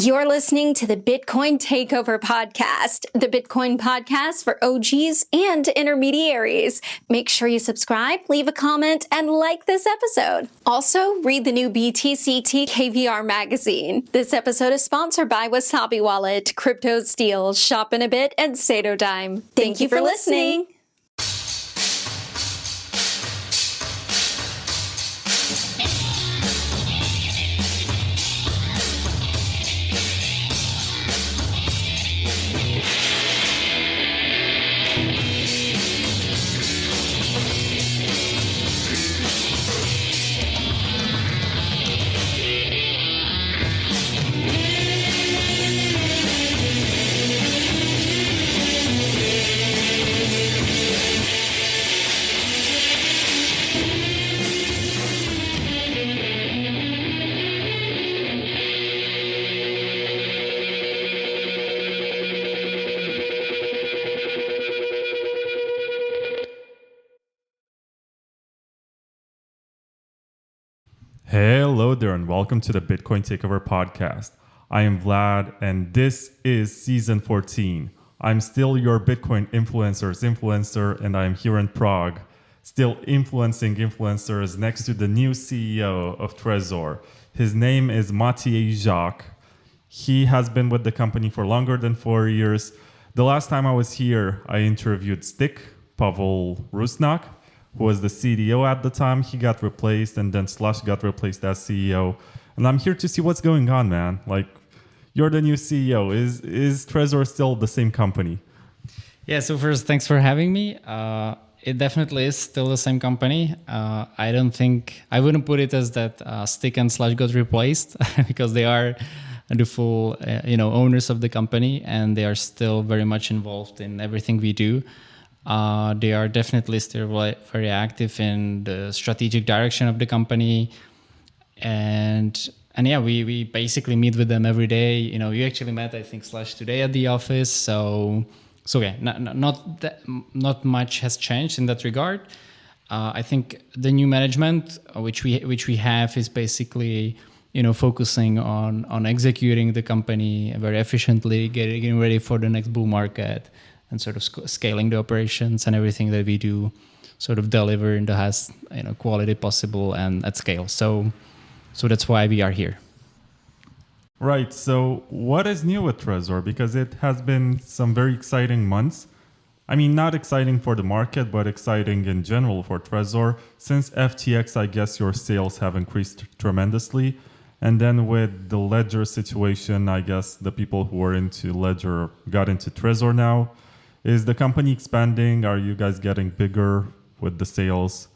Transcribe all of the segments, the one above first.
You're listening to the Bitcoin Takeover Podcast, the Bitcoin podcast for OGs and intermediaries. Make sure you subscribe, leave a comment, and like this episode. Also, read the new BTCTKVR magazine. This episode is sponsored by Wasabi Wallet, Crypto Steel, Shop in a Bit, and Sato Dime. Thank you for listening. Hello there and welcome to the Bitcoin Takeover Podcast. I am Vlad and this is season 14. I'm still your Bitcoin influencer and I'm here in Prague, still influencing influencers next to the new CEO of Trezor. His name is Matej Zak. He has been with the company for longer than 4 years. The last time I was here, I interviewed Stick, Pavel Rusnak, who was the CDO at the time. He got replaced, and then Slush got replaced as CEO. And I'm here to see what's going on, man. Like, you're the new CEO. Is Trezor still the same company? Yeah, so first, thanks for having me. It definitely is still the same company. I wouldn't put it as that Stick and Slush got replaced because they are the full owners of the company, and they are still very much involved in everything we do. They are definitely still very active in the strategic direction of the company. And yeah, we basically meet with them every day. You know, you actually met, I think, Slush today at the office. So yeah, not much has changed in that regard. I think the new management, which we have, is basically, focusing on executing the company very efficiently, getting ready for the next bull market, and sort of scaling the operations and everything that we do, sort of deliver in the highest quality possible and at scale. So that's why we are here. Right. So what is new with Trezor? Because it has been some very exciting months. I mean, not exciting for the market, but exciting in general for Trezor. Since FTX, I guess your sales have increased tremendously. And then with the Ledger situation, I guess the people who were into Ledger got into Trezor now. Is the company expanding? Are you guys getting bigger with the sales?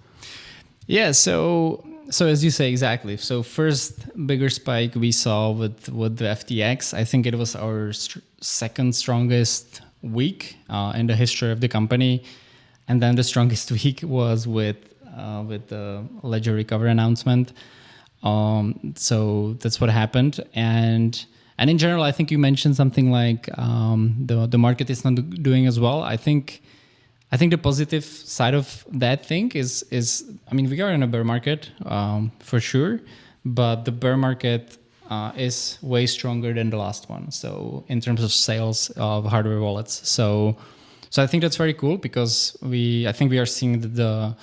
Yeah, so as you say, exactly. So first bigger spike we saw with the FTX. I think it was our second strongest week in the history of the company. And then the strongest week was with the Ledger recovery announcement. So that's what happened. And in general, I think you mentioned something like the market is not doing as well. I think the positive side of that thing is we are in a bear market for sure, but the bear market is way stronger than the last one. So in terms of sales of hardware wallets, so I think that's very cool because I think we are seeing that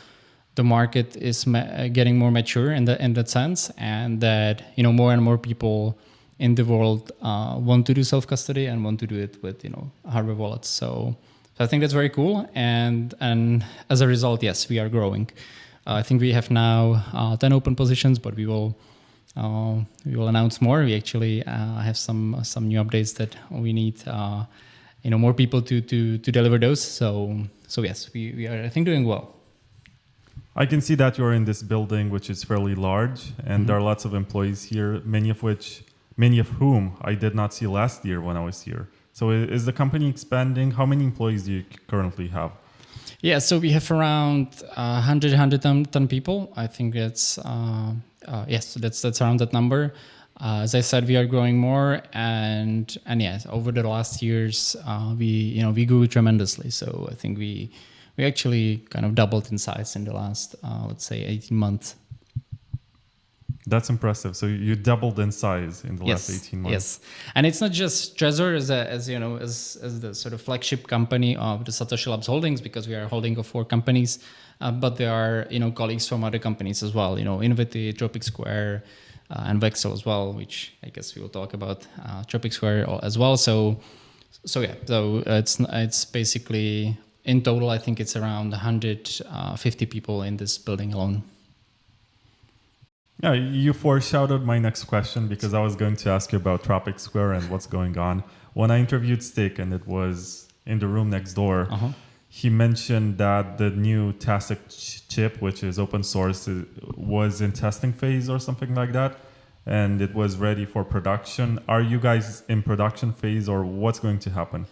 the market is getting more mature in that sense, and that more and more people in the world want to do self-custody and want to do it with hardware wallets. So I think that's very cool, and as a result, yes, we are growing. I think we have now 10 open positions, but we will announce more. We actually have some new updates that we need more people to deliver those. So yes, we are, I think, doing well. I can see that you're in this building, which is fairly large, and there are lots of employees here, many of whom I did not see last year when I was here. So is the company expanding? How many employees do you currently have? Yeah, so we have around 110 people. I think that's that's around that number. As I said, we are growing more, and yes, over the last years, we grew tremendously. So I think we actually kind of doubled in size in the last, let's say, 18 months. That's impressive. So you doubled in size in the last 18 months. Yes, and it's not just Trezor as the sort of flagship company of the Satoshi Labs holdings, because we are a holding of 4 companies, but there are colleagues from other companies as well. Innovity, Tropic Square, and Vexel as well, which I guess we will talk about Tropic Square as well. So it's basically in total I think it's around 150 people in this building alone. Yeah, you foreshadowed my next question because I was going to ask you about Tropic Square and what's going on. When I interviewed Stick, and it was in the room next door, he mentioned that the new Tastic chip, which is open source, was in testing phase or something like that, and it was ready for production. Are you guys in production phase, or what's going to happen?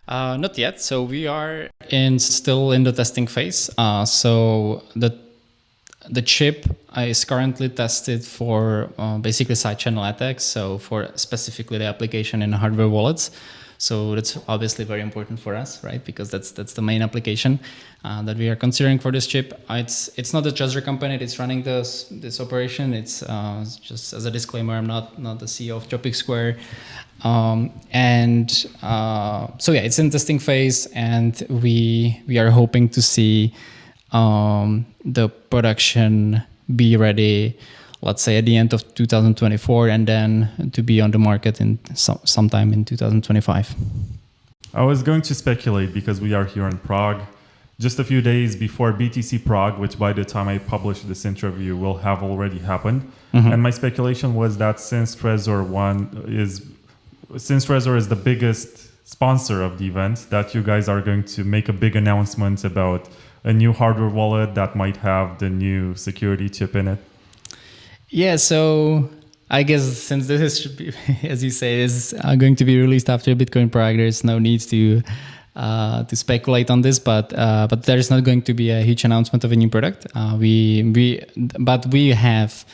Not yet. So we are still in the testing phase. So the chip is currently tested for basically side channel attacks, so for specifically the application in hardware wallets. So that's obviously very important for us, right? Because that's the main application that we are considering for this chip. It's not the Trezor company that's running this operation. It's just as a disclaimer, I'm not the CEO of Tropic Square. So it's in testing phase, and we are hoping to see the production be ready, let's say at the end of 2024, and then to be on the market in sometime in 2025. I was going to speculate because we are here in Prague, just a few days before BTC Prague, which by the time I publish this interview will have already happened. And my speculation was that since Trezor is the biggest sponsor of the event, that you guys are going to make a big announcement about a new hardware wallet that might have the new security chip in it. Yeah, so I guess since this should be, as you say, is going to be released after Bitcoin Prague, there's no need to speculate on this. But there is not going to be a huge announcement of a new product. But we have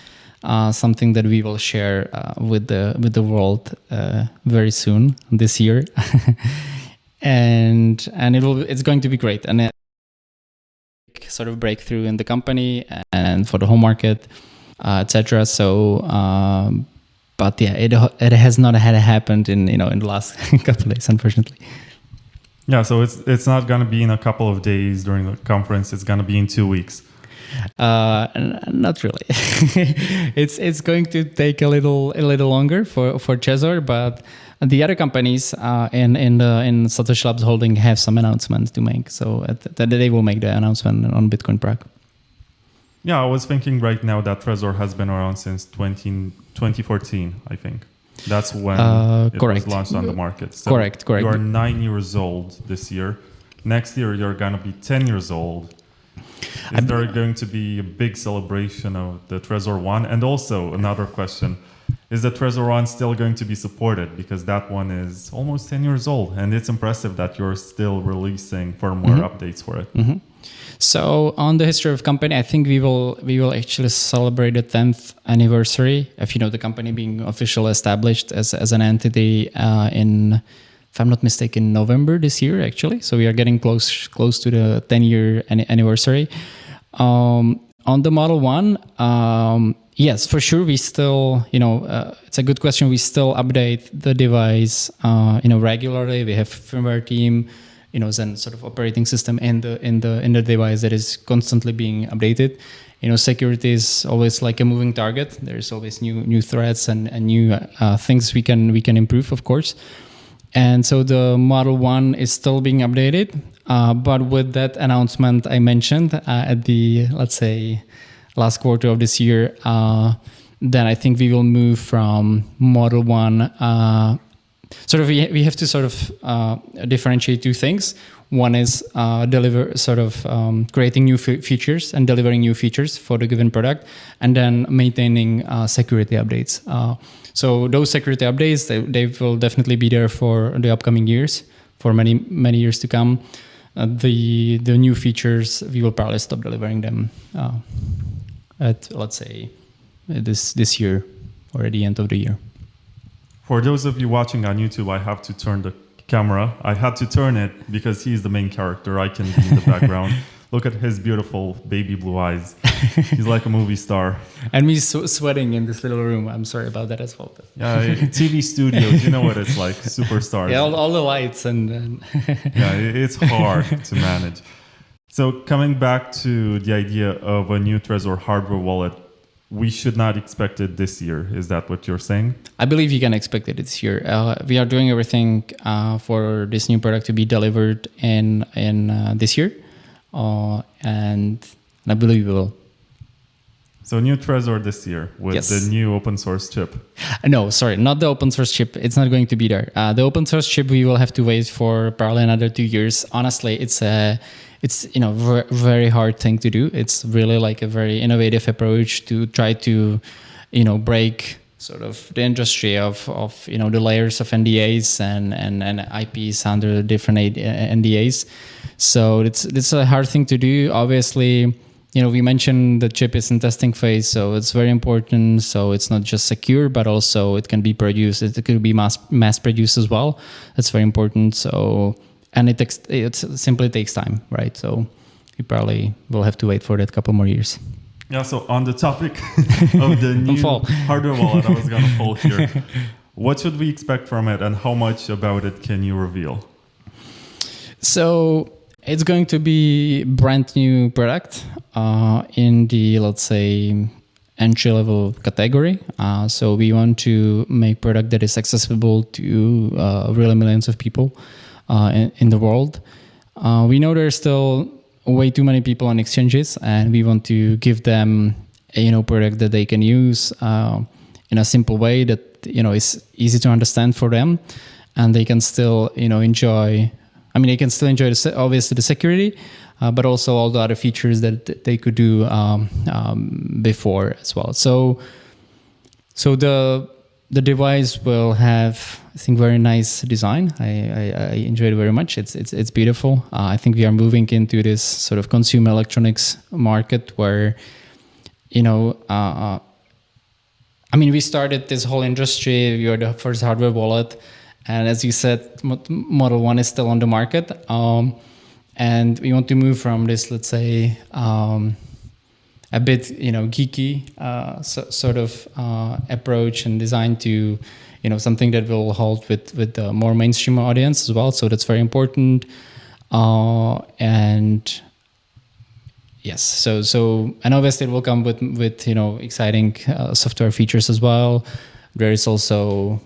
something that we will share with the world very soon this year, and it's going to be great, and sort of breakthrough in the company and for the home market, etc. So, but yeah, it has not happened in the last couple of days, unfortunately. Yeah, so it's not going to be in a couple of days during the conference. It's going to be in 2 weeks. Not really. It's going to take a little longer for Trezor, but the other companies in Satoshi Labs holding have some announcements to make. So they will make the announcement on Bitcoin Prague. Yeah, I was thinking right now that Trezor has been around since 2014, I think. That's when it was launched on the market. So correct. You are 9 years old this year. Next year, you're going to be 10 years old. Is there going to be a big celebration of the Trezor One? And also, another question, is the Trezor One still going to be supported? Because that one is almost 10 years old, and it's impressive that you're still releasing firmware updates for it. So on the history of company, I think we will actually celebrate the 10th anniversary of the company being officially established as an entity in, if I'm not mistaken, November this year actually. So we are getting close to the 10-year anniversary. On the Model 1, yes, for sure. We still, it's a good question. We still update the device, regularly. We have firmware team, then sort of operating system in the device that is constantly being updated. Security is always like a moving target. There's always new threats and new things we can improve, of course. And so the Model 1 is still being updated, but with that announcement I mentioned at the, let's say, last quarter of this year, then I think we will move from Model 1. Sort of, we have to sort of differentiate two things. One is creating new features and delivering new features for the given product, and then maintaining security updates. So those security updates, they will definitely be there for the upcoming years, for many years to come. The new features, we will probably stop delivering them at, let's say, this year or at the end of the year. For those of you watching on YouTube, I have to turn the camera. I had to turn it because he's the main character. I can be in the background. Look at his beautiful baby blue eyes. He's like a movie star. And me sweating in this little room. I'm sorry about that as well. Yeah, TV studios, you know what it's like, superstars. Yeah, all the lights and yeah, it's hard to manage. So coming back to the idea of a new Trezor hardware wallet, we should not expect it this year. Is that what you're saying? I believe you can expect it this year. We are doing everything for this new product to be delivered in this year, and I believe we will. So new Trezor this year with the new open source chip. No, sorry, not the open source chip. It's not going to be there. The open source chip we will have to wait for probably another 2 years. Honestly, it's very hard thing to do. It's really like a very innovative approach to try to, break sort of the industry of the layers of NDAs and IPs under different NDAs. So it's a hard thing to do. Obviously, we mentioned the chip is in testing phase, so it's very important. So it's not just secure, but also it can be produced. It could be mass produced as well. That's very important. So. And it simply takes time, right? So you probably will have to wait for that couple more years. Yeah, so on the topic of the new hardware wallet, I was going to fall here. What should we expect from it and how much about it can you reveal? So it's going to be brand new product in the, let's say, entry-level category. So we want to make product that is accessible to really millions of people. In the world. We know there's still way too many people on exchanges, and we want to give them a product that they can use in a simple way that is easy to understand for them, and they can still enjoy. I mean, they can still enjoy obviously the security, but also all the other features that they could do before as well. So the device will have, I think, very nice design. I enjoyed it very much. It's beautiful. I think we are moving into this sort of consumer electronics market where, we started this whole industry. We are the first hardware wallet, and as you said, Model 1 is still on the market, and we want to move from this, let's say, a bit, geeky sort of approach and design to, something that will hold with the more mainstream audience as well. So that's very important. And yes, so and obviously it will come with exciting software features as well. There is also,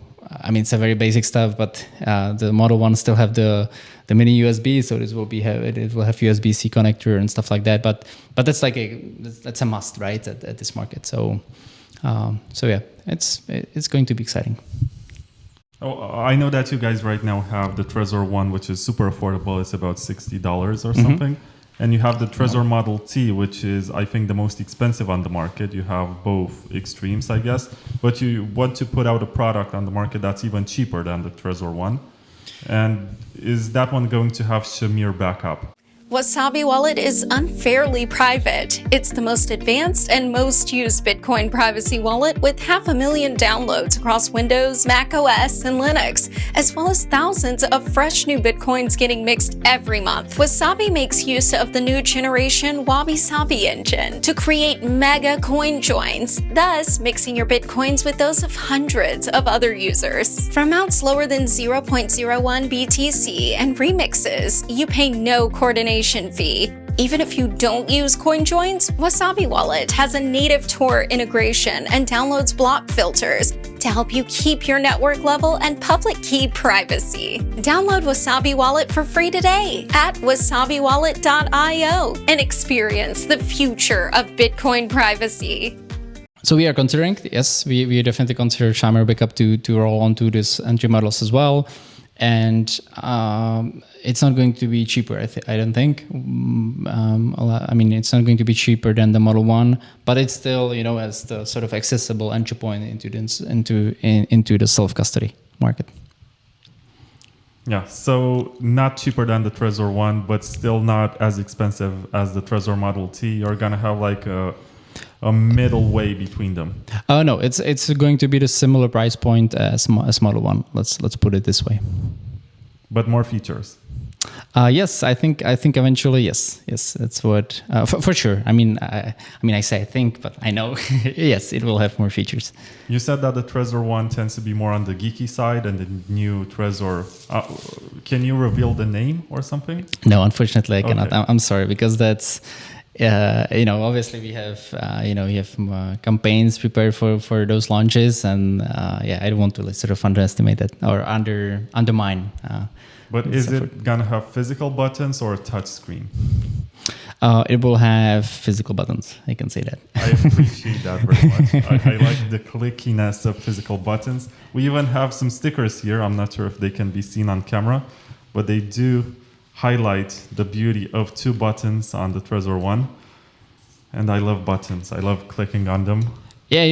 it's a very basic stuff, but the Model 1 still have the mini USB, so it will have USB-C connector and stuff like that. But that's that's a must, right, at this market. So yeah, it's going to be exciting. Oh, I know that you guys right now have the Trezor One, which is super affordable. It's about $60 or something. And you have the Trezor Model T, which is, I think, the most expensive on the market. You have both extremes, I guess. But you want to put out a product on the market that's even cheaper than the Trezor One. And is that one going to have Shamir backup? Wasabi Wallet is unfairly private. It's the most advanced and most used Bitcoin privacy wallet with 500,000 downloads across Windows, Mac OS, and Linux, as well as thousands of fresh new Bitcoins getting mixed every month. Wasabi makes use of the new generation Wabi-Sabi engine to create mega coin joins, thus mixing your Bitcoins with those of hundreds of other users. From amounts lower than 0.01 BTC and remixes, you pay no coordination fee. Even if you don't use CoinJoins, Wasabi Wallet has a native Tor integration and downloads block filters to help you keep your network level and public key privacy. Download Wasabi Wallet for free today at wasabi.wallet.io and experience the future of Bitcoin privacy. So we are considering, yes, we definitely consider Shamir backup to roll onto this entry models as well. And it's not going to be cheaper, I don't think. It's not going to be cheaper than the Model 1, but it's still, as the sort of accessible entry point into the self-custody market. Yeah, so not cheaper than the Trezor One, but still not as expensive as the Trezor Model T. You're going to have like a middle way between them. No, it's going to be the similar price point as Model 1. Let's put it this way. But more features. Yes, I think eventually, yes, that's what for sure. I say I think, but I know yes, it will have more features. You said that the Trezor One tends to be more on the geeky side, and the new Trezor. Can you reveal the name or something? No, unfortunately, I cannot. Okay. I'm sorry, because that's obviously we have we have campaigns prepared for those launches, and I don't want to sort of underestimate that or undermine. But is it gonna have physical buttons or a touch screen? It will have physical buttons. I can say that. I appreciate that very much. I like the clickiness of physical buttons. We even have some stickers here. I'm not sure if they can be seen on camera, but they do highlight the beauty of 2 buttons on the Trezor One. And I love buttons. I love clicking on them. Yeah,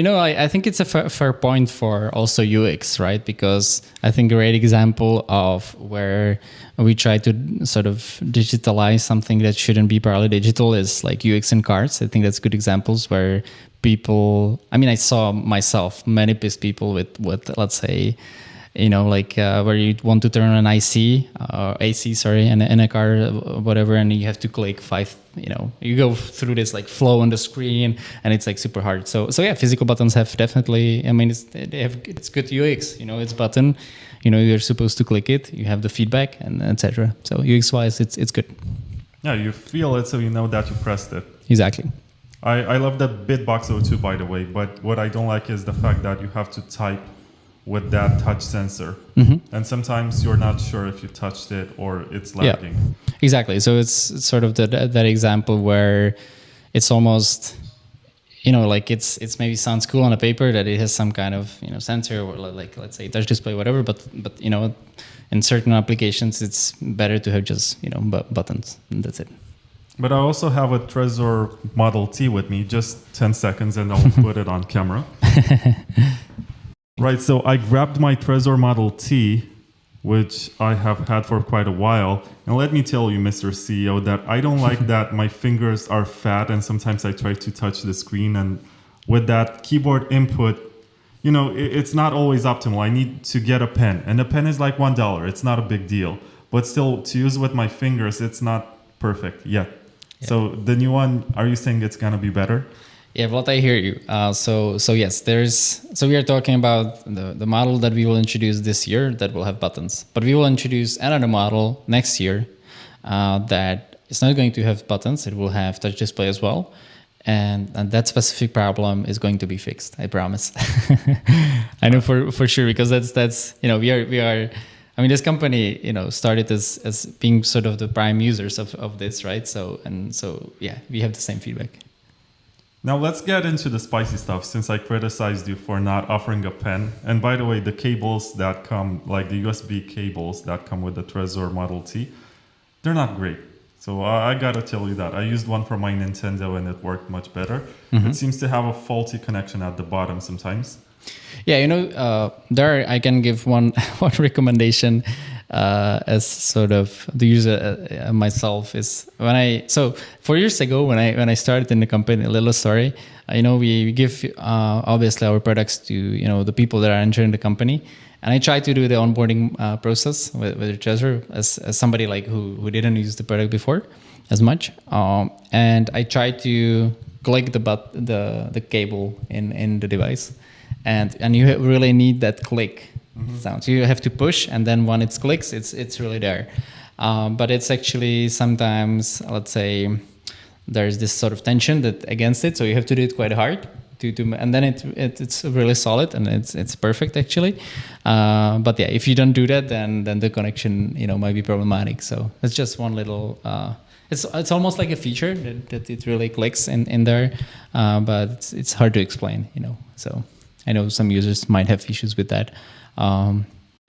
I think it's a fair point for also UX, right? Because I think a great example of where we try to sort of digitalize something that shouldn't be barely digital is like UX in cards. I think that's good examples where people, I saw myself, many pissed people with let's say, where you want to turn on an AC in a car, whatever, and you have to click 5, you go through this like flow on the screen, and it's like super hard. So yeah, physical buttons have definitely, it's good UX, it's button, you're supposed to click it, you have the feedback and etc. So UX wise, it's good. Yeah, you feel it, so you know that you pressed it. Exactly. I love the Bitbox O2, by the way, but what I don't like is the fact that you have to type with that touch sensor. Mm-hmm. And sometimes you're not sure if you touched it or it's lagging. Yeah, exactly. So it's sort of that example where it's almost, it's maybe sounds cool on a paper that it has some kind of, sensor or like, let's say touch display, whatever. But in certain applications, it's better to have just, buttons, and that's it. But I also have a Trezor Model T with me, just 10 seconds, and I'll put it on camera. Right, so I grabbed my Trezor Model T, which I have had for quite a while. And let me tell you, Mr. CEO, that I don't like that my fingers are fat and sometimes I try to touch the screen. And with that keyboard input, it's not always optimal. I need to get a pen. And the pen is like $1. It's not a big deal. But still, to use with my fingers, it's not perfect yet. Yeah. So the new one, are you saying it's going to be better? Yeah, Vlad, I hear you. So yes, we are talking about the model that we will introduce this year that will have buttons, but we will introduce another model next year that is not going to have buttons. It will have touch display as well, and that specific problem is going to be fixed. I promise. I know for sure, because that's we are. This company started as being sort of the prime users of this, right? So yeah, we have the same feedback. Now let's get into the spicy stuff, since I criticized you for not offering a pen. And by the way, the cables that come, like the USB cables that come with the Trezor Model T, they're not great. So I gotta tell you that. I used one for my Nintendo and it worked much better. Mm-hmm. It seems to have a faulty connection at the bottom sometimes. Yeah, there I can give one recommendation as sort of the user myself is so 4 years ago when I started in the company, a little story. We give obviously our products to the people that are entering the company, and I try to do the onboarding process with Trezor as somebody like who didn't use the product before as much, and I try to click the cable in the device. And you really need that click sound. So you have to push, and then when it clicks, it's really there. But it's actually sometimes, let's say, there's this sort of tension that against it, so you have to do it quite hard and then it's really solid and it's perfect actually. But yeah, if you don't do that, then the connection might be problematic. So it's just one little. It's almost like a feature that it really clicks in there, but it's hard to explain. So. I know some users might have issues with that.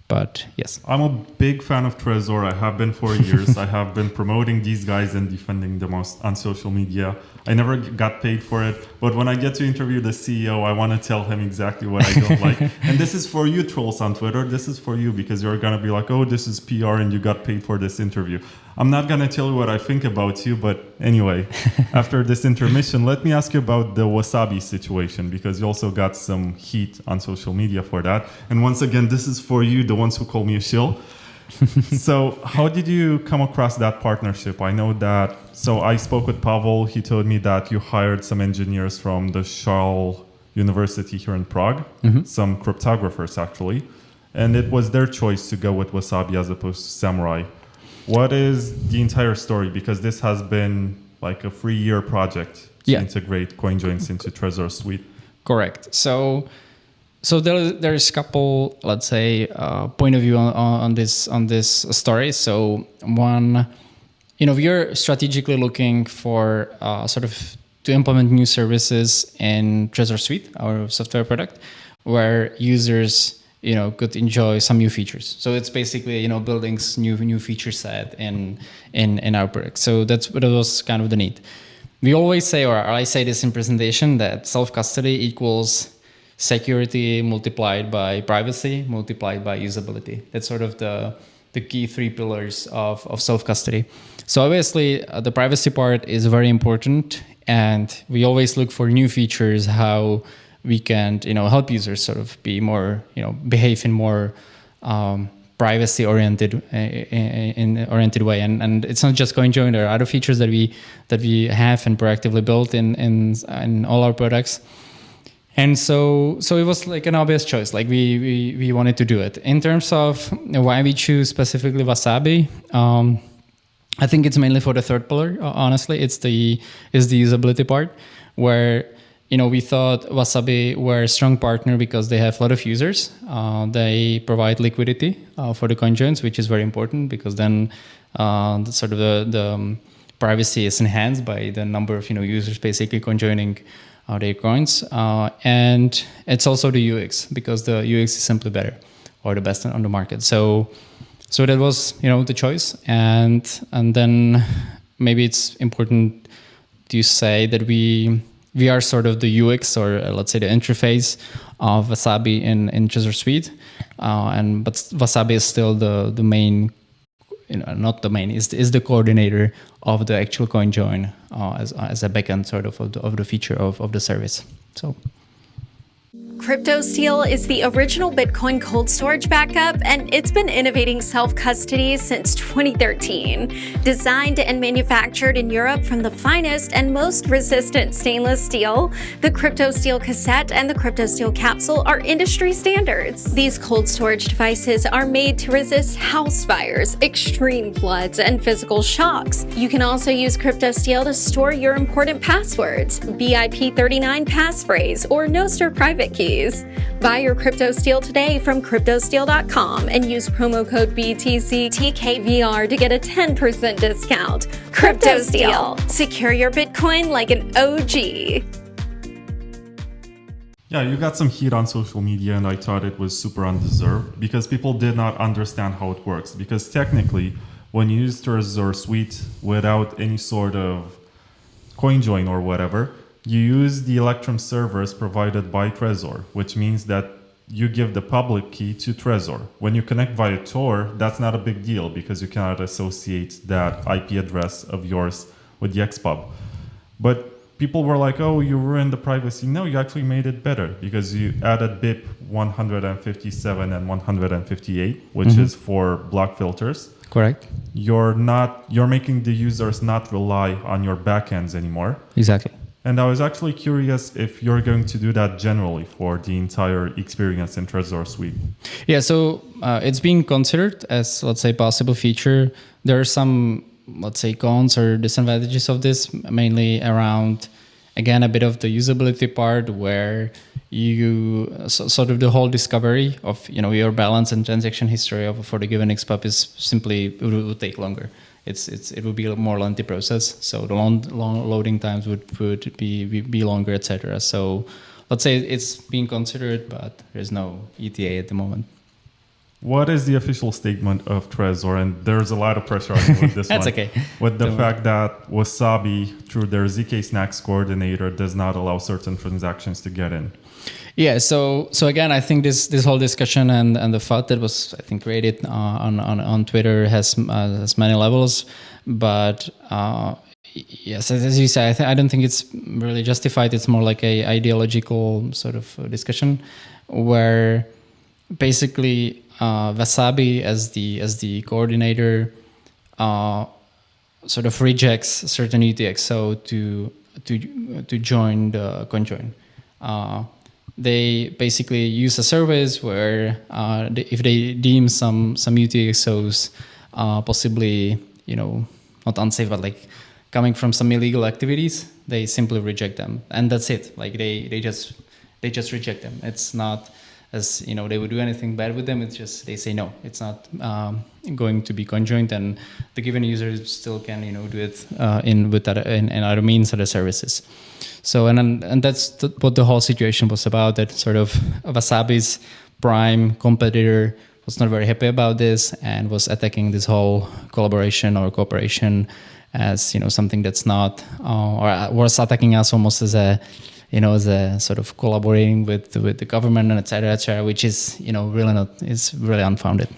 But yes. I'm a big fan of Trezor. I have been for years. I have been promoting these guys and defending them on social media. I never got paid for it. But when I get to interview the CEO, I want to tell him exactly what I don't like. And this is for you, trolls on Twitter. This is for you, because you're going to be like, oh, this is PR and you got paid for this interview. I'm not going to tell you what I think about you. But anyway, after this intermission, let me ask you about the Wasabi situation, because you also got some heat on social media for that. And once again, this is for you, the ones who call me a shill. So how did you come across that partnership? I know that, so I spoke with Pavel. He told me that you hired some engineers from the Charles University here in Prague, some cryptographers actually, and it was their choice to go with Wasabi as opposed to Samurai. What is the entire story? Because this has been like a 3-year project to integrate CoinJoins into Trezor Suite. Correct. So there's a couple, let's say, point of view on this story. So one, we are strategically looking for sort of to implement new services in Trezor Suite, our software product, where users could enjoy some new features. So it's basically building new feature set in our product. So that was kind of the need. We always say, or I say this in presentation, that self-custody equals security multiplied by privacy multiplied by usability. That's sort of the key 3 pillars of self-custody. So obviously the privacy part is very important, and we always look for new features, how we can help users sort of be more behave in more privacy oriented way, and it's not just CoinJoin. There are other features that we have and proactively built in all our products. And so it was like an obvious choice. Like we wanted to do it. In terms of why we choose specifically Wasabi, I think it's mainly for the third pillar. Honestly, it's the usability part, where we thought Wasabi were a strong partner because they have a lot of users. They provide liquidity for the CoinJoins, which is very important, because then the privacy is enhanced by the number of users basically conjoining their coins, and it's also the UX, because the UX is simply better or the best on the market. So that was the choice, and then maybe it's important to say that we are sort of the UX, or let's say the interface of Wasabi in Trezor Suite, but Wasabi is still the main, not the main, is the coordinator of the actual CoinJoin as a backend sort of the feature of the service. So. CryptoSteel is the original Bitcoin cold storage backup, and it's been innovating self-custody since 2013. Designed and manufactured in Europe from the finest and most resistant stainless steel, the CryptoSteel cassette and the CryptoSteel capsule are industry standards. These cold storage devices are made to resist house fires, extreme floods, and physical shocks. You can also use CryptoSteel to store your important passwords, BIP39 passphrase, or Nostr private key. Buy your CryptoSteel today from cryptosteel.com and use promo code BTCTKVR to get a 10% discount. CryptoSteel. Secure your Bitcoin like an OG. Yeah, you got some heat on social media, and I thought it was super undeserved because people did not understand how it works. Because technically, when you use Trezor Suite without any sort of CoinJoin or whatever, you use the Electrum servers provided by Trezor, which means that you give the public key to Trezor. When you connect via Tor, that's not a big deal because you cannot associate that IP address of yours with the XPub. But people were like, oh, you ruined the privacy. No, you actually made it better because you added BIP 157 and 158, which is for block filters. Correct. You're making the users not rely on your backends anymore. Exactly. And I was actually curious if you're going to do that generally for the entire experience in Trezor Suite. Yeah, so it's being considered as, let's say, possible feature. There are some, let's say, cons or disadvantages of this, mainly around, again, a bit of the usability part where you sort of the whole discovery of your balance and transaction history for the given XPub is simply, it would take longer. It would be a more lengthy process, so the long loading times would be longer, etc. So let's say it's being considered, but there's no ETA at the moment. What is the official statement of Trezor? And there's a lot of pressure on you with this That's one. okay. With the fact that Wasabi, through their ZK Snacks coordinator, does not allow certain transactions to get in. Yeah, so again, I think this whole discussion and the thought that was, I think, created on Twitter has many levels, but yes, as you say, I don't think it's really justified. It's more like a ideological sort of discussion where basically Wasabi as the coordinator sort of rejects certain UTXO to join the CoinJoin. They basically use a service where if they deem some UTXOs possibly, not unsafe, but like coming from some illegal activities, they simply reject them, and that's it. Like they just reject them. It's not as they would do anything bad with them. It's just they say no, it's not going to be conjoined, and the given user still can do it in other means, other services. So and that's what the whole situation was about. That sort of Wasabi's prime competitor was not very happy about this and was attacking this whole collaboration or cooperation as something that's not, or was attacking us almost as a sort of collaborating with the government and et cetera, which is really not, is really unfounded.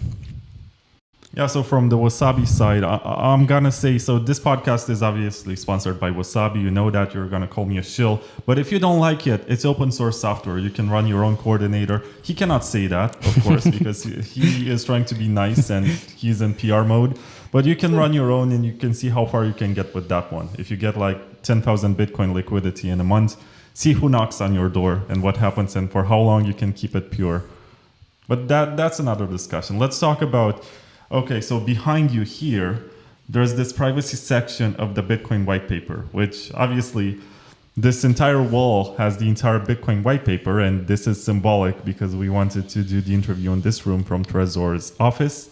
Yeah, so from the Wasabi side, I'm going to say, so this podcast is obviously sponsored by Wasabi. You know that, you're going to call me a shill. But if you don't like it, it's open source software. You can run your own coordinator. He cannot say that, of course, because he is trying to be nice and he's in PR mode. But you can run your own and you can see how far you can get with that one. If you get like 10,000 Bitcoin liquidity in a month, see who knocks on your door and what happens and for how long you can keep it pure. But that's another discussion. Let's talk about... Okay, so behind you here, there's this privacy section of the Bitcoin white paper, which obviously this entire wall has the entire Bitcoin white paper, and this is symbolic because we wanted to do the interview in this room from Trezor's office.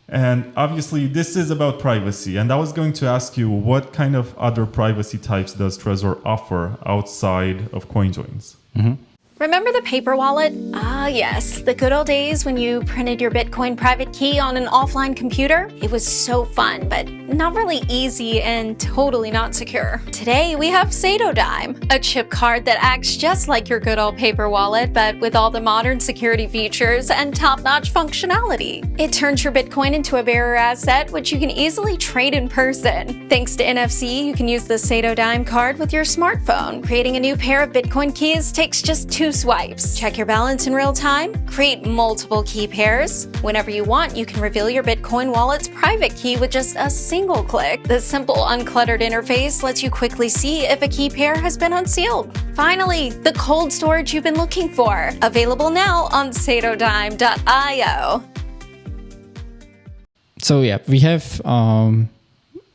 And obviously this is about privacy, and I was going to ask you, what kind of other privacy types does Trezor offer outside of CoinJoins? Mm-hmm. Remember the paper wallet? Ah, yes, the good old days when you printed your Bitcoin private key on an offline computer? It was so fun, but not really easy and totally not secure. Today, we have Dime, a chip card that acts just like your good old paper wallet, but with all the modern security features and top-notch functionality. It turns your Bitcoin into a bearer asset, which you can easily trade in person. Thanks to NFC, you can use the Dime card with your smartphone. Creating a new pair of Bitcoin keys takes just 2 swipes. Check your balance in real time, create multiple key pairs. Whenever you want, you can reveal your Bitcoin wallet's private key with just a single click. The simple, uncluttered interface lets you quickly see if a key pair has been unsealed. Finally, the cold storage you've been looking for. Available now on dime.io. So yeah, we have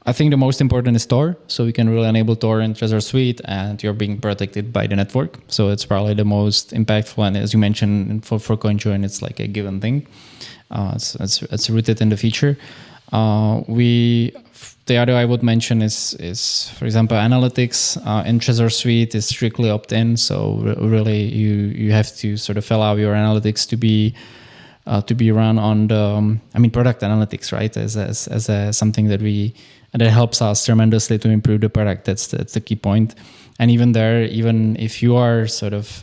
I think the most important is Tor. So we can really enable Tor in Trezor Suite, and you're being protected by the network. So it's probably the most impactful. And as you mentioned, for CoinJoin, it's like a given thing. It's rooted in the feature. The other I would mention is for example, analytics in Trezor Suite is strictly opt-in. So really, you have to sort of allow your analytics to be run on the product analytics, right? As something that helps us tremendously to improve the product. That's the key point. And even there, even if you are sort of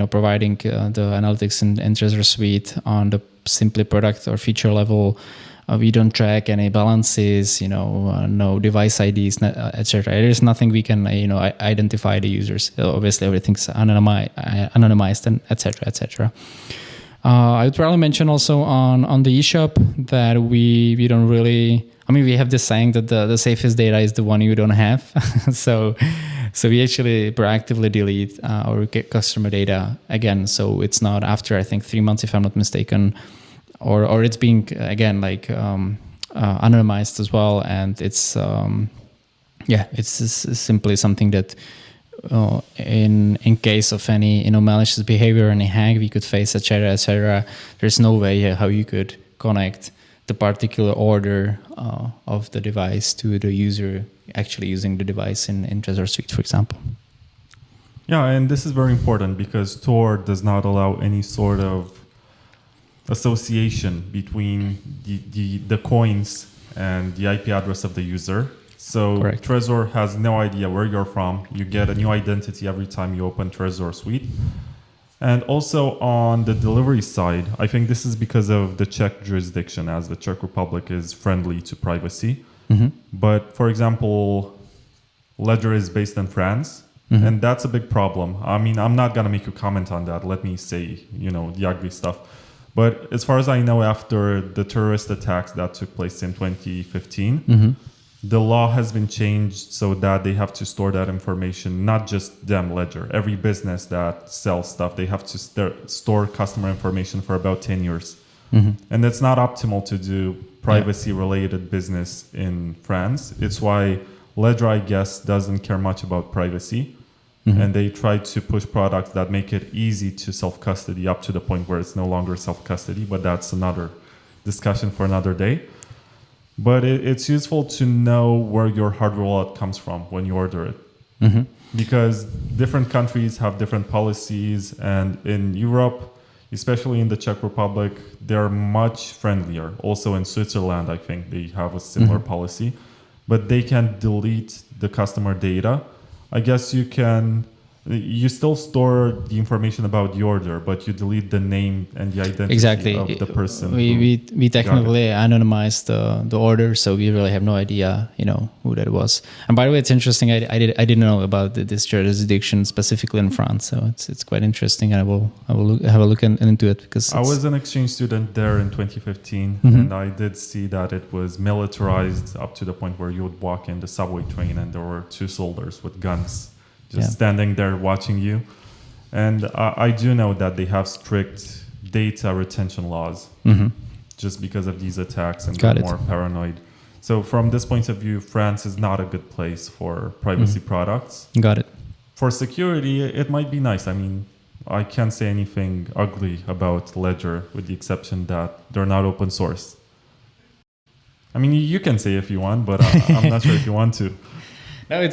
providing the analytics in Trezor Suite on the simply product or feature level, we don't track any balances, no device IDs, etc. There's nothing we can identify the users. Obviously, everything's anonymized and etc. I would probably mention also on the eShop that we don't really. We have this saying that the safest data is the one you don't have. so we actually proactively delete our customer data again. So it's not after, I think, 3 months, if I'm not mistaken, or it's being, again, like anonymized as well. And it's, it's simply something that in case of any malicious behavior, any hack we could face, etc., there's no way how you could connect the particular order of the device to the user actually using the device in Trezor Suite, for example. Yeah, and this is very important because Tor does not allow any sort of association between the coins and the IP address of the user. So correct. Trezor has no idea where you're from. You get a new identity every time you open Trezor Suite. And also on the delivery side, I think this is because of the Czech jurisdiction, as the Czech Republic is friendly to privacy. Mm-hmm. But for example, Ledger is based in France, mm-hmm. and that's a big problem. I'm not going to make a comment on that. Let me say, the ugly stuff. But as far as I know, after the terrorist attacks that took place in 2015, the law has been changed so that they have to store that information, not just them, Ledger. Every business that sells stuff, they have to store customer information for about 10 years. And it's not optimal to do privacy-related business in France. It's why Ledger, I guess, doesn't care much about privacy. And they try to push products that make it easy to self-custody up to the point where it's no longer self-custody. But that's another discussion for another day. But it's useful to know where your hardware wallet comes from when you order it. Because different countries have different policies. And in Europe, especially in the Czech Republic, they're much friendlier. Also in Switzerland, I think they have a similar policy. But they can delete the customer data. I guess you still store the information about the order, but you delete the name and the identity of the person. We technically anonymized the order, so we really have no idea, who that was. And by the way, it's interesting. I didn't know about this jurisdiction specifically in France, so it's quite interesting. And I will have a look into it because I was an exchange student there in 2015, and I did see that it was militarized up to the point where you would walk in the subway train, and there were two soldiers with guns. Just standing there watching you. And I do know that they have strict data retention laws just because of these attacks, and they're more paranoid. So from this point of view, France is not a good place for privacy products. Got it. For security, it might be nice. I mean, I can't say anything ugly about Ledger with the exception that they're not open source. I mean, you can say if you want, but I'm not sure if you want to. No,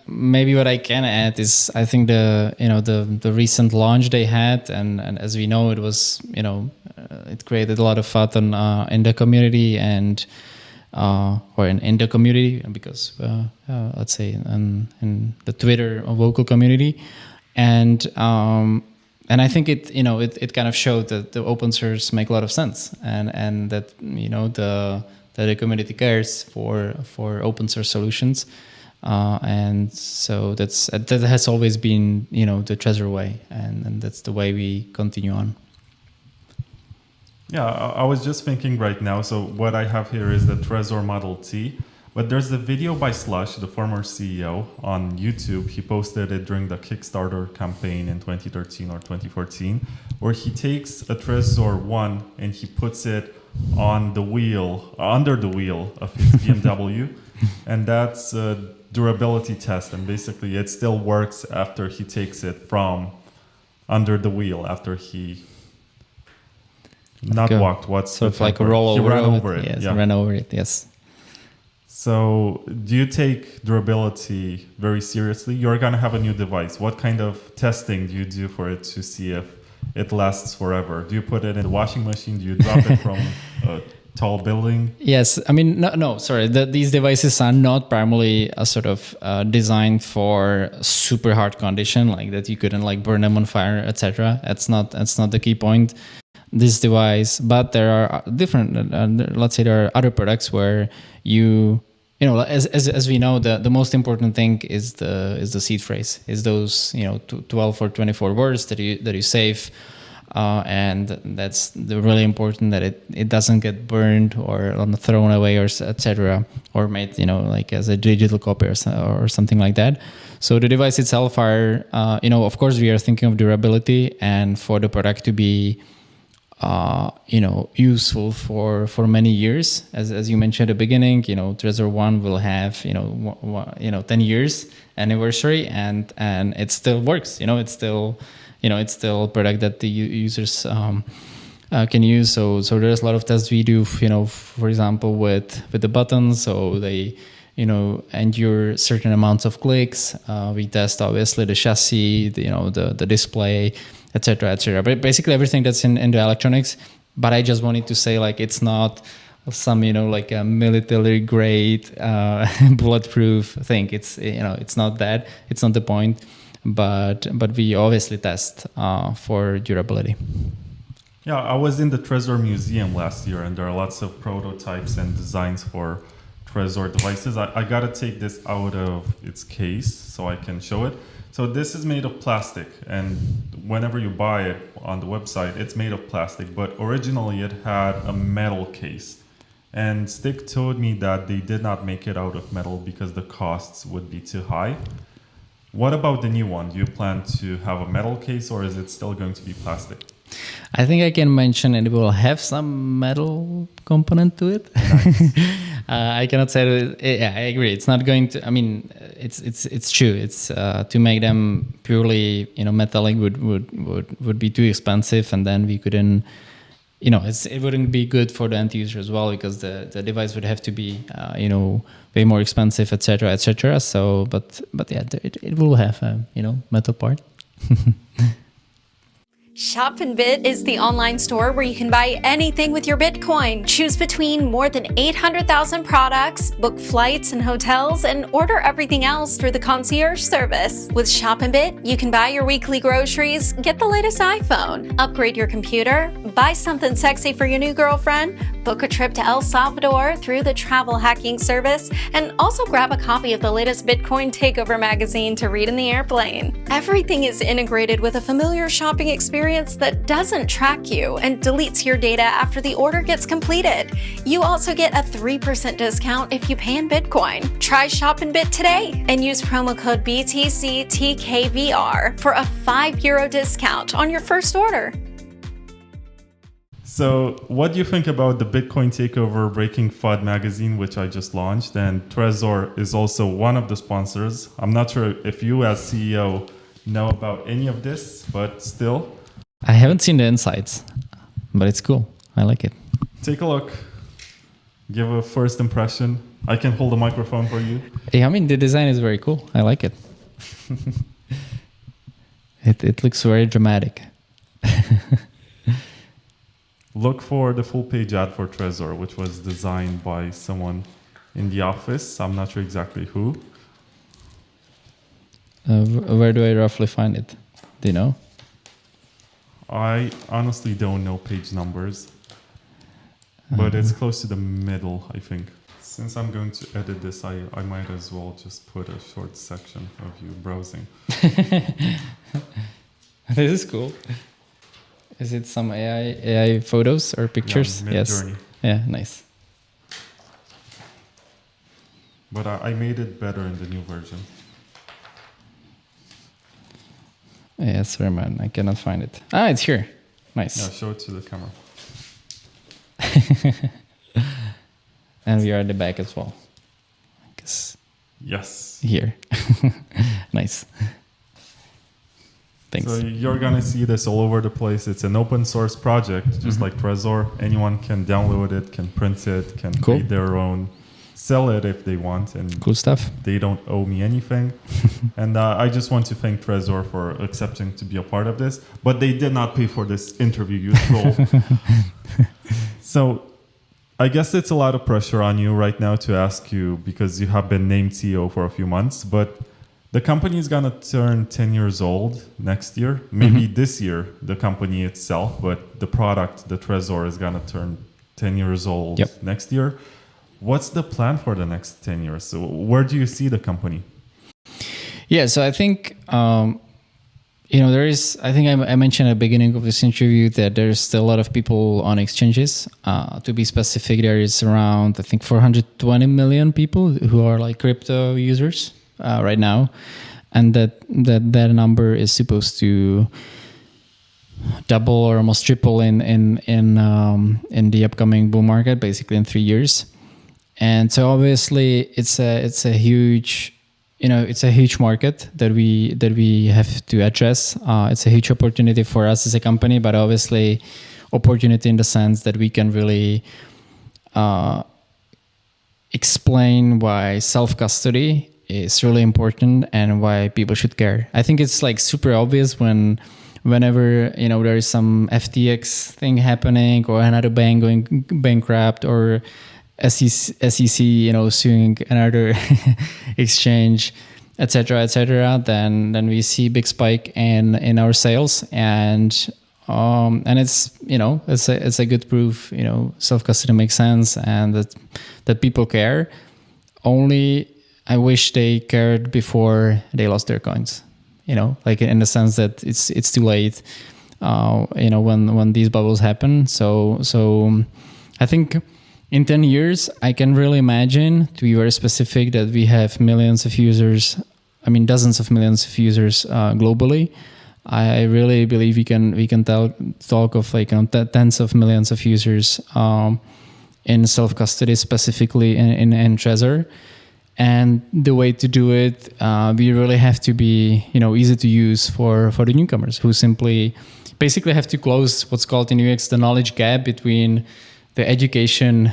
maybe what I can add is I think the recent launch they had, and as we know, it was it created a lot of fun in the community and or in the community because let's say in the Twitter vocal community, and I think it kind of showed that the open source make a lot of sense and that the community cares for open source solutions. And so that has always been, the Trezor way, and that's the way we continue on. Yeah, I was just thinking right now. So what I have here is the Trezor Model T, but there's a video by Slush, the former CEO, on YouTube. He posted it during the Kickstarter campaign in 2013 or 2014, where he takes a Trezor One and he puts it on the wheel, under the wheel of his BMW, and that's durability test, and basically it still works after he takes it from under the wheel after he walked. What's sort of like a rollover? He ran over it. Yes, ran over it. Yes. So, do you take durability very seriously? You're gonna have a new device. What kind of testing do you do for it to see if it lasts forever? Do you put it in the washing machine? Do you drop it from a tall building? Yes, sorry. These devices are not primarily sort of designed for super hard condition, like that you couldn't burn them on fire, etc. That's not the key point. This device, but there are different. Let's say there are other products where as we know, the most important thing is the seed phrase, is those 12 or 24 words that you save. And that's really important that it doesn't get burned or thrown away or etc. or made as a digital copy or something like that. So the device itself are of course we are thinking of durability and for the product to be useful for many years. As you mentioned at the beginning, Trezor One will have 10 years anniversary and it still works. It's still a product that the users can use. So there's a lot of tests we do, for example, with the buttons. So they, endure certain amounts of clicks. We test obviously the chassis, the display, etc., etc. But basically everything that's in the electronics. But I just wanted to say it's not some a military grade bulletproof thing. It's not that. It's not the point. But we obviously test for durability. Yeah, I was in the Trezor Museum last year, and there are lots of prototypes and designs for Trezor devices. I got to take this out of its case so I can show it. So this is made of plastic, and whenever you buy it on the website, it's made of plastic, but originally it had a metal case. And Stick told me that they did not make it out of metal because the costs would be too high. What about the new one? Do you plan to have a metal case, or is it still going to be plastic? I think I can mention it will have some metal component to it. Nice. I cannot say that. Yeah, I agree. It's not going to. I mean, it's true. It's to make them purely metallic would be too expensive, and then we couldn't. It wouldn't be good for the end user as well, because the device would have to be way more expensive, etc., etc. So, but yeah, it will have a metal part. Shop and Bit is the online store where you can buy anything with your Bitcoin. Choose between more than 800,000 products, book flights and hotels, and order everything else through the concierge service. With Shop and Bit, you can buy your weekly groceries, get the latest iPhone, upgrade your computer, buy something sexy for your new girlfriend, book a trip to El Salvador through the travel hacking service, and also grab a copy of the latest Bitcoin Takeover magazine to read in the airplane. Everything is integrated with a familiar shopping experience that doesn't track you and deletes your data after the order gets completed. You also get a 3% discount if you pay in Bitcoin. Try Shop and Bit today and use promo code BTCTKVR for a €5 discount on your first order. So what do you think about the Bitcoin Takeover Breaking FUD magazine, which I just launched? And Trezor is also one of the sponsors. I'm not sure if you as CEO know about any of this, but still. I haven't seen the insights, but it's cool. I like it. Take a look. Give a first impression. I can hold the microphone for you. Yeah, I mean, the design is very cool. I like it. It looks very dramatic. Look for the full page ad for Trezor, which was designed by someone in the office. I'm not sure exactly who. Where do I roughly find it? Do you know? I honestly don't know page numbers, but it's close to the middle, I think. Since I'm going to edit this, I might as well just put a short section of you browsing. This is cool. Is it some AI photos or pictures? Yeah, Mid-Journey. Yes. Yeah, nice. But I made it better in the new version. Yeah, sorry, man. I cannot find it. Ah, it's here. Nice. Yeah, show it to the camera. And we are at the back as well. I guess. Yes. Here. Nice. Thanks. So you're going to see this all over the place. It's an open source project, just like Trezor. Anyone can download it, can print it, can create their own, sell it if they want. And cool stuff. They don't owe me anything. And I just want to thank Trezor for accepting to be a part of this. But they did not pay for this interview, you troll. So I guess it's a lot of pressure on you right now to ask you, because you have been named CEO for a few months, but the company is going to turn 10 years old next year. Maybe this year, the company itself, but the product, the Trezor, is going to turn 10 years old next year. What's the plan for the next 10 years? So where do you see the company? Yeah, so I think, there is, I think I mentioned at the beginning of this interview that there's still a lot of people on exchanges. To be specific, there is around, I think, 420 million people who are like crypto users right now. And that number is supposed to double or almost triple in the upcoming bull market, basically in 3 years. And so obviously it's a huge, it's a huge market that we have to address. It's a huge opportunity for us as a company, but obviously opportunity in the sense that we can really explain why self-custody is really important and why people should care. I think it's like super obvious whenever there is some FTX thing happening or another bank going bankrupt or SEC suing another exchange, etc., then we see big spike in our sales, and it's it's a good proof self-custody makes sense and that people care. Only I wish they cared before they lost their coins. like in the sense that it's too late, when these bubbles happen. So I think in 10 years, I can really imagine, to be very specific, that we have millions of users, dozens of millions of users globally. I really believe we can talk of tens of millions of users in self-custody, specifically in Trezor. And the way to do it, we really have to be, easy to use for the newcomers who simply basically have to close what's called in UX the knowledge gap between the education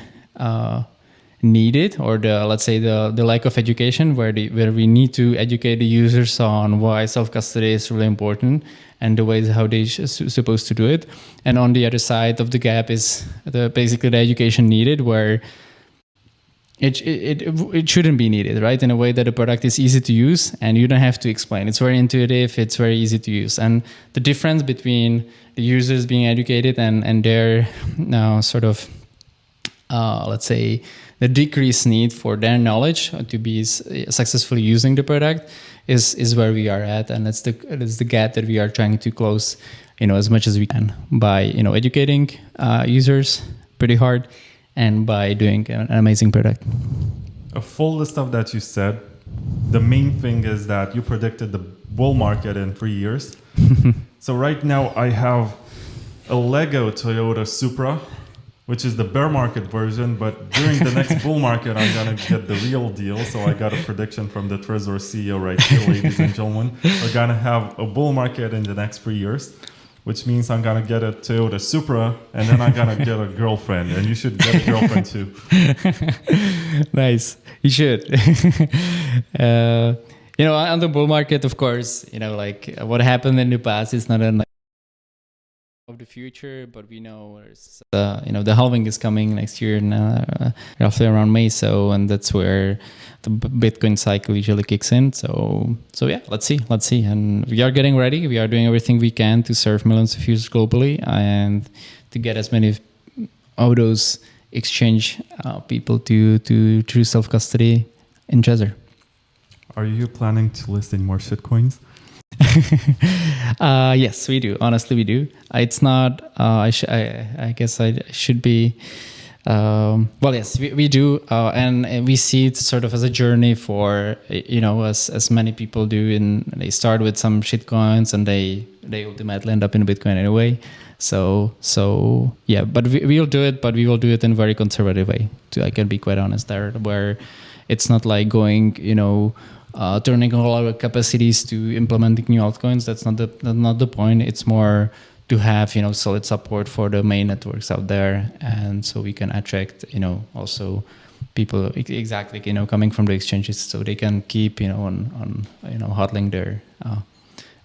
needed, or the lack of education, where we need to educate the users on why self-custody is really important and the ways how they supposed to do it. And on the other side of the gap is basically the education needed, where it shouldn't be needed, right? In a way that the product is easy to use and you don't have to explain. It's very intuitive, it's very easy to use. And the difference between the users being educated and their the decreased need for their knowledge to be successfully using the product is where we are at, and that's the gap that we are trying to close, as much as we can by educating users pretty hard and by doing an amazing product. A full list of that you said. The main thing is that you predicted the bull market in 3 years. So right now I have a Lego Toyota Supra, which is the bear market version, but during the next bull market, I'm going to get the real deal. So I got a prediction from the Trezor CEO right here, ladies and gentlemen. We're going to have a bull market in the next 3 years, which means I'm going to get a Toyota Supra, and then I'm going to get a girlfriend. And you should get a girlfriend too. Nice. You should. On the bull market, of course, what happened in the past is not of the future, but we know the halving is coming next year, roughly around May. And that's where the Bitcoin cycle usually kicks in. So yeah, let's see. And we are getting ready. We are doing everything we can to serve millions of users globally and to get as many of those exchange people to true self-custody in Trezor. Are you planning to list any more shitcoins? Yes, we do. Honestly, we do. It's not. I guess I should be. Yes, we do, and we see it sort of as a journey for as many people do. They start with some shitcoins and they ultimately end up in Bitcoin anyway. So yeah, but we'll do it, but we will do it in a very conservative way. I can be quite honest there, where it's not like going, turning all our capacities to implementing new altcoins. That's not the point. It's more to have solid support for the main networks out there, and so we can attract also people exactly coming from the exchanges, so they can keep on hodling their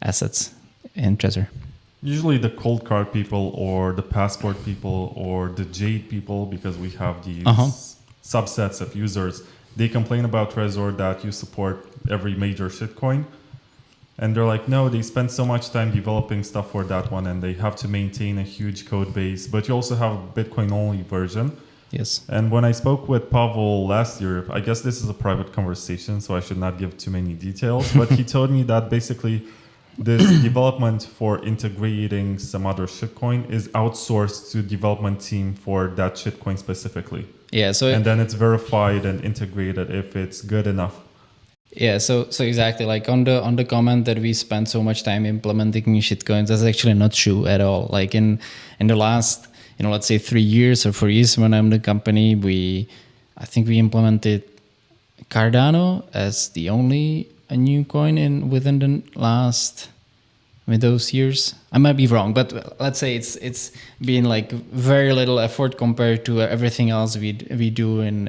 assets in Trezor. Usually the cold card people or the passport people or the Jade people, because we have these subsets of users, they complain about Trezor that you support every major shitcoin. And they're like, no, they spend so much time developing stuff for that one and they have to maintain a huge code base. But you also have a Bitcoin only version. Yes. And when I spoke with Pavel last year, I guess this is a private conversation, so I should not give too many details. But he told me that basically this development for integrating some other shitcoin is outsourced to development team for that shitcoin specifically. Yeah. And then it's verified and integrated if it's good enough. Yeah, so exactly, like on the comment that we spend so much time implementing new shitcoins, that's actually not true at all. Like in the last, let's say 3 years or 4 years when I'm in the company, I think we implemented Cardano as the only a new coin within the last those years. I might be wrong, but let's say it's been like very little effort compared to everything else we do in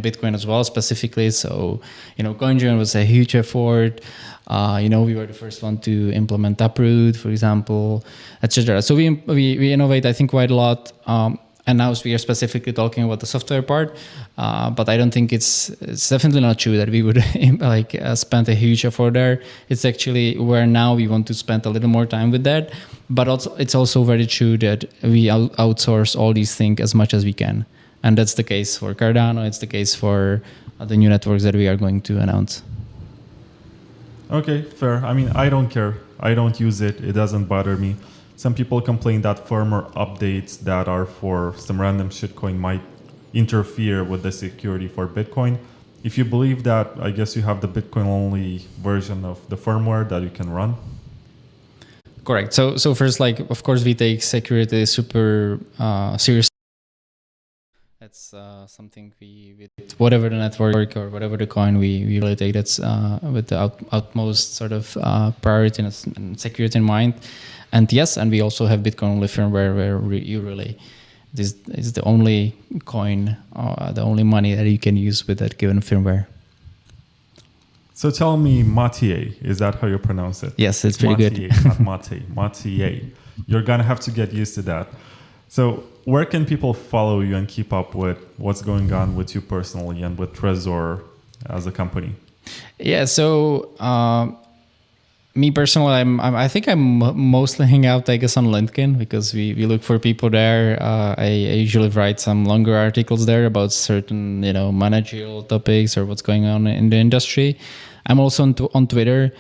Bitcoin as well specifically. So CoinJoin was a huge effort. We were the first one to implement Taproot, for example, etc. So we innovate, I think, quite a lot. And now we are specifically talking about the software part, but I don't think it's definitely not true that we would spend a huge effort there. It's actually where now we want to spend a little more time with that. But also, it's also very true that we outsource all these things as much as we can, and that's the case for Cardano. It's the case for the new networks that we are going to announce. Okay, fair. I mean, I don't care. I don't use it. It doesn't bother me. Some people complain that firmware updates that are for some random shitcoin might interfere with the security for Bitcoin. If you believe that, I guess you have the Bitcoin-only version of the firmware that you can run. Correct. So first, like, of course, we take security super seriously. That's something we whatever the network or whatever the coin, we really take that's with the utmost sort of priority and security in mind. And yes, and we also have Bitcoin only firmware where you really, this is the only coin, the only money that you can use with that given firmware. So tell me, Matej, is that how you pronounce it? Yes, it's pretty good. Not Matej, Matej. You're going to have to get used to that. So where can people follow you and keep up with what's going on with you personally and with Trezor as a company? Yeah, so me personally, I think I'm mostly hang out, I guess, on LinkedIn because we look for people there. I usually write some longer articles there about certain, managerial topics or what's going on in the industry. I'm also on Twitter.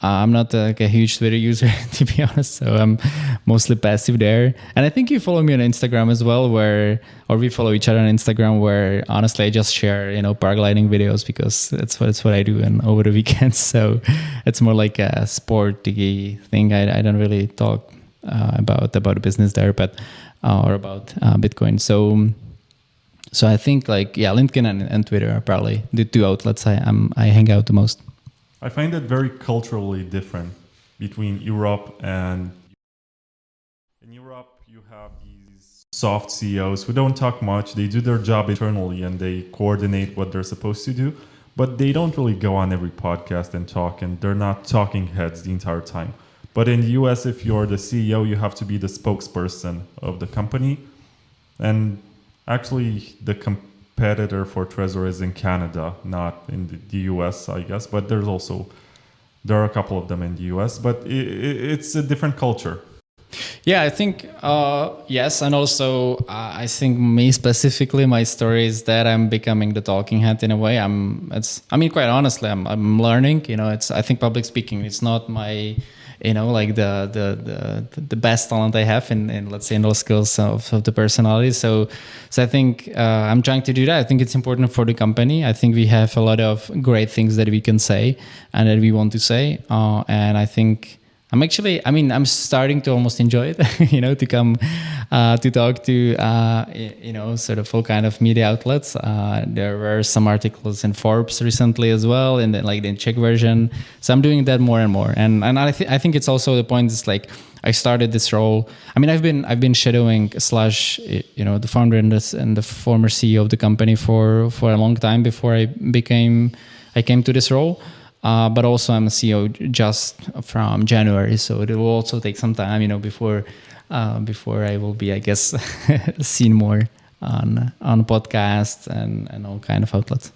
I'm not a huge Twitter user, to be honest, so I'm mostly passive there. And I think you follow me on Instagram as well, or we follow each other on Instagram, where honestly I just share, paragliding videos because that's what I do and over the weekends. So it's more like a sporty thing. I don't really talk about the business there, but or about Bitcoin. So I think LinkedIn and Twitter are probably the two outlets I hang out the most. I find it very culturally different between Europe and in Europe you have these soft CEOs who don't talk much. They do their job internally and they coordinate what they're supposed to do, but they don't really go on every podcast and talk, and they're not talking heads the entire time. But in the US, if you're the CEO, you have to be the spokesperson of the company. And actually the competitor for Trezor is in Canada, not in the US, I guess. But there are a couple of them in the US, but it's a different culture. Yeah, I think, yes. And also, I think me specifically, my story is that I'm becoming the talking head in a way. Quite honestly, I'm learning, I think public speaking, it's not my, like the best talent I have in let's say in those skills of the personality. So I think I'm trying to do that. I think it's important for the company. I think we have a lot of great things that we can say and that we want to say. And I think I'm starting to almost enjoy it, to come to talk to, sort of all kind of media outlets. There were some articles in Forbes recently as well, in the Czech version. So I'm doing that more and more. And I think it's also the point is I started this role. I've been shadowing Slush, the founder and the former CEO of the company for a long time before I came to this role. But also I'm a CEO just from January, so it will also take some time, before I will be, I guess, seen more on podcasts and all kind of outlets.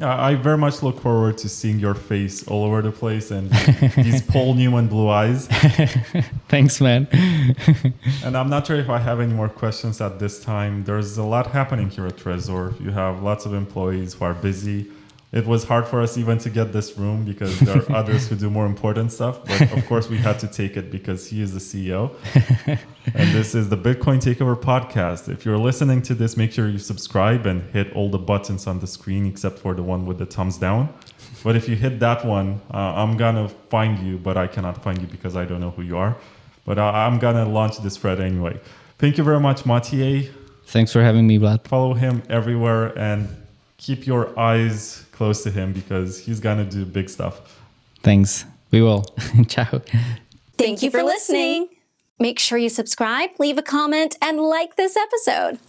I very much look forward to seeing your face all over the place and these Paul Newman blue eyes. Thanks, man. And I'm not sure if I have any more questions at this time. There's a lot happening here at Trezor. You have lots of employees who are busy. It was hard for us even to get this room because there are others who do more important stuff. But of course, we had to take it because he is the CEO. And this is the Bitcoin Takeover podcast. If you're listening to this, make sure you subscribe and hit all the buttons on the screen except for the one with the thumbs down. But if you hit that one, I'm going to find you, but I cannot find you because I don't know who you are. But I'm going to launch this thread anyway. Thank you very much, Matej. Thanks for having me, Vlad. Follow him everywhere and keep your eyes close to him because he's gonna do big stuff. Thanks. We will. Ciao. Thank you for listening. Make sure you subscribe, leave a comment, and like this episode.